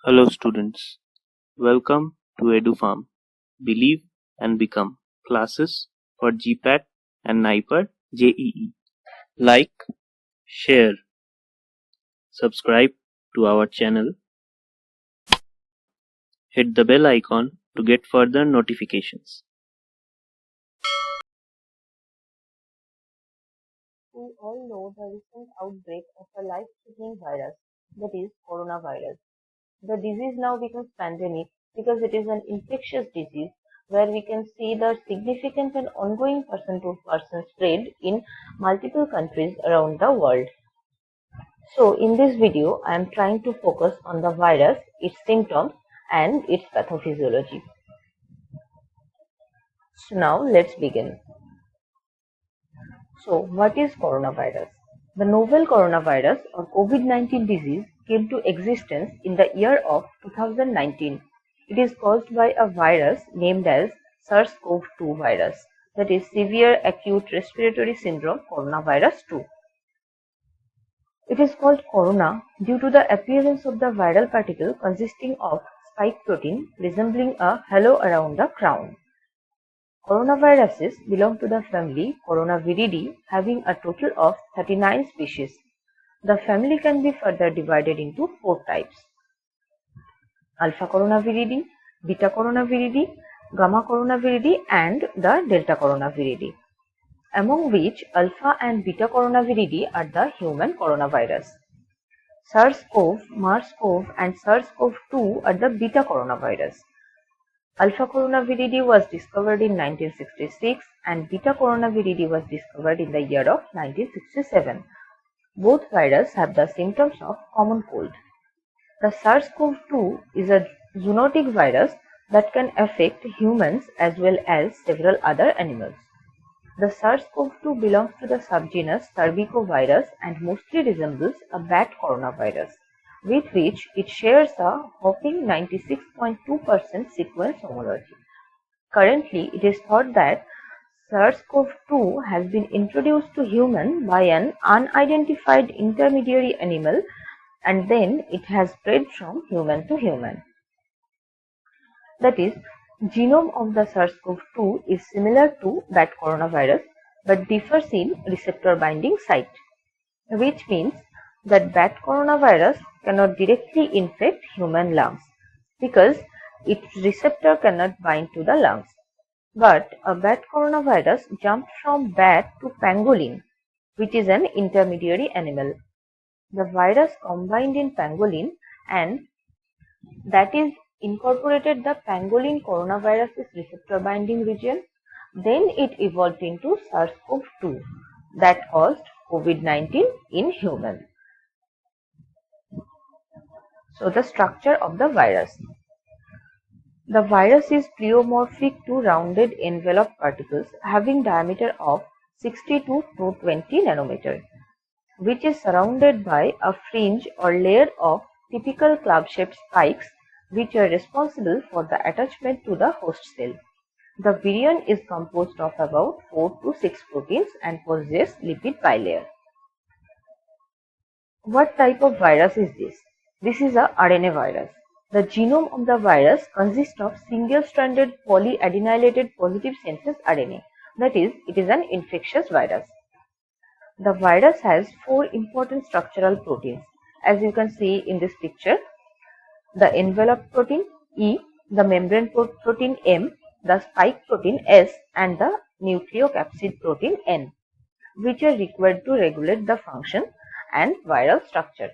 Hello students, welcome to EduFarm. Believe and Become classes for GPAT and NIPER JEE. Like, share, subscribe to our channel, hit the bell icon to get further notifications. We all know the recent outbreak of a life-threatening virus, that is coronavirus. The disease now becomes pandemic because it is an infectious disease where we can see the significant and ongoing person-to-person spread in multiple countries around the world. So in this video, I am trying to focus on the virus, its symptoms and its pathophysiology. So now let's begin. So what is coronavirus? The novel coronavirus or COVID-19 disease came to existence in the year of 2019. It is caused by a virus named as SARS-CoV-2 virus, that is severe acute respiratory syndrome coronavirus 2. It is called corona due to the appearance of the viral particle consisting of spike protein resembling a halo around the crown. Coronaviruses belong to the family Coronaviridae, having a total of 39 species. The family can be further divided into 4 types: Alpha Coronaviridae, Beta Coronaviridae, Gamma Coronaviridae and the Delta Coronaviridae, among which Alpha and Beta Coronaviridae are the human coronavirus. SARS-CoV, MERS-CoV and SARS-CoV-2 are the Beta coronavirus. Alpha Coronaviridae was discovered in 1966 and Beta Coronaviridae was discovered in the year of 1967. Both viruses have the symptoms of common cold. The SARS-CoV-2 is a zoonotic virus that can affect humans as well as several other animals. The SARS-CoV-2 belongs to the subgenus Cervicovirus and mostly resembles a bat coronavirus, with which it shares a whopping 96.2% sequence homology. Currently, it is thought that SARS-CoV-2 has been introduced to human by an unidentified intermediary animal and then it has spread from human to human. That is, genome of the SARS-CoV-2 is similar to bat coronavirus but differs in receptor binding site, which means that bat coronavirus cannot directly infect human lungs because its receptor cannot bind to the lungs. But a bat coronavirus jumped from bat to pangolin, which is an intermediary animal. The virus combined in pangolin and that is incorporated the pangolin coronavirus's receptor binding region. Then it evolved into SARS-CoV-2 that caused COVID-19 in humans. So the structure of the virus. The virus is pleomorphic to rounded envelope particles having diameter of 60 to 220 nanometer, which is surrounded by a fringe or layer of typical club-shaped spikes which are responsible for the attachment to the host cell. The virion is composed of about 4 to 6 proteins and possesses lipid bilayer. What type of virus is this? This is a RNA virus. The genome of the virus consists of single-stranded polyadenylated positive sense RNA. That is, it is an infectious virus. The virus has 4 important structural proteins. As you can see in this picture, the envelope protein E, the membrane protein M, the spike protein S and the nucleocapsid protein N, which are required to regulate the function and viral structure.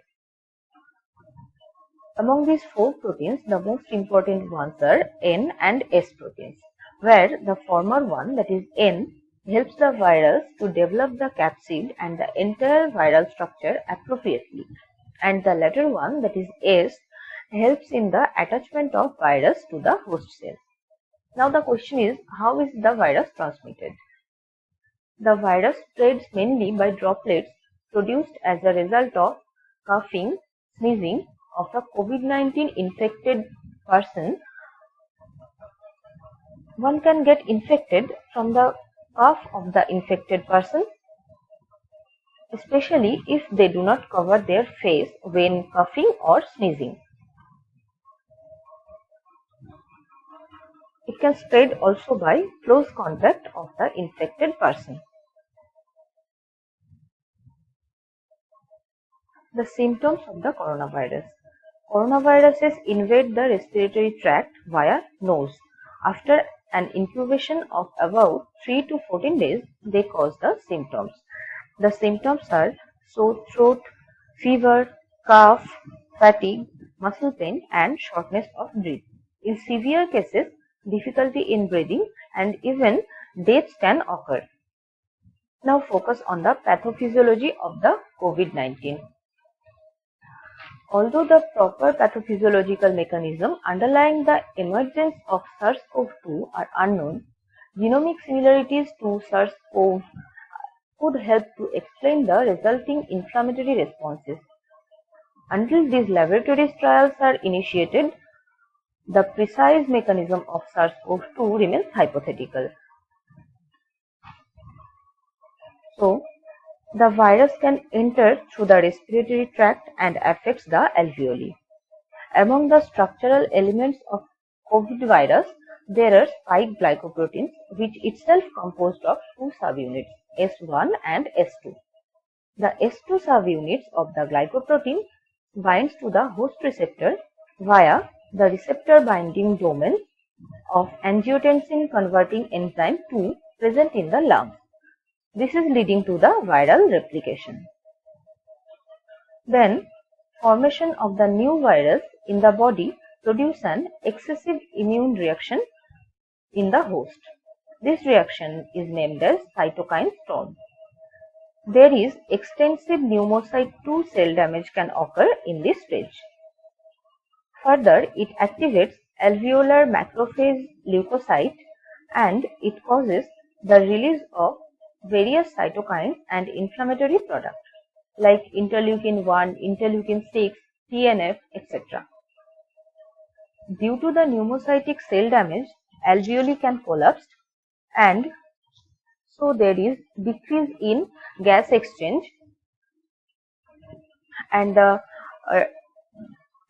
Among these 4 proteins, the most important ones are N and S proteins, where the former one, that is N, helps the virus to develop the capsid and the entire viral structure appropriately, and the latter one, that is S, helps in the attachment of virus to the host cell. Now the question is, how is the virus transmitted? The virus spreads mainly by droplets produced as a result of coughing, sneezing of a COVID-19 infected person. One can get infected from the cough of the infected person, especially if they do not cover their face when coughing or sneezing. It can spread also by close contact of the infected person. The symptoms of the coronavirus. Coronaviruses invade the respiratory tract via nose. After an incubation of about 3 to 14 days, they cause the symptoms. The symptoms are sore throat, fever, cough, fatigue, muscle pain, and shortness of breath. In severe cases, difficulty in breathing and even death can occur. Now focus on the pathophysiology of the COVID-19. Although the proper pathophysiological mechanism underlying the emergence of SARS-CoV-2 are unknown, genomic similarities to SARS-CoV could help to explain the resulting inflammatory responses. Until these laboratory trials are initiated, the precise mechanism of SARS-CoV-2 remains hypothetical. So, the virus can enter through the respiratory tract and affects the alveoli. Among the structural elements of COVID virus, there are spike glycoproteins, which itself composed of two subunits, S1 and S2. The S2 subunits of the glycoprotein binds to the host receptor via the receptor binding domain of angiotensin converting enzyme 2 present in the lungs. This is leading to the viral replication. Then, formation of the new virus in the body produce an excessive immune reaction in the host. This reaction is named as cytokine storm. There is extensive pneumocyte 2 cell damage can occur in this stage. Further, it activates alveolar macrophage leukocyte and it causes the release of various cytokines and inflammatory products like interleukin 1, interleukin 6, TNF, etc. Due to the pneumocytic cell damage, alveoli can collapse and so there is decrease in gas exchange and the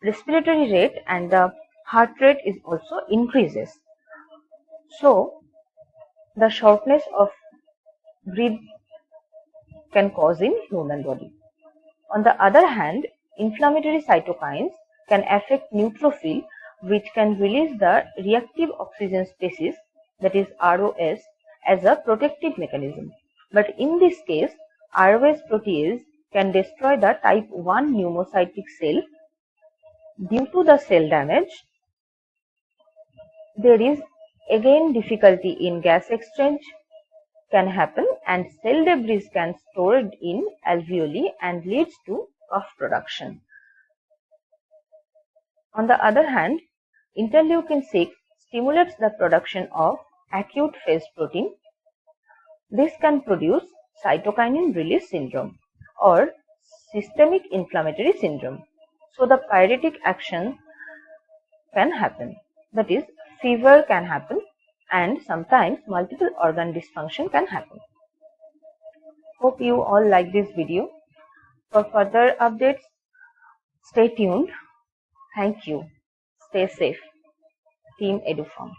respiratory rate and the heart rate is also increases. So the shortness of breath can cause in human body. On the other hand, inflammatory cytokines can affect neutrophil, which can release the reactive oxygen species, that is ROS, as a protective mechanism. But in this case, ROS protease can destroy the type 1 pneumocytic cell. Due to the cell damage, there is again difficulty in gas exchange can happen and cell debris can stored in alveoli and leads to cough production. On the other hand, interleukin 6 stimulates the production of acute phase protein. This can produce cytokinin release syndrome or systemic inflammatory syndrome. So the pyretic action can happen, that is fever can happen and sometimes multiple organ dysfunction can happen. Hope you all like this video. For further updates, stay tuned. Thank you. Stay safe. Team EduFarm.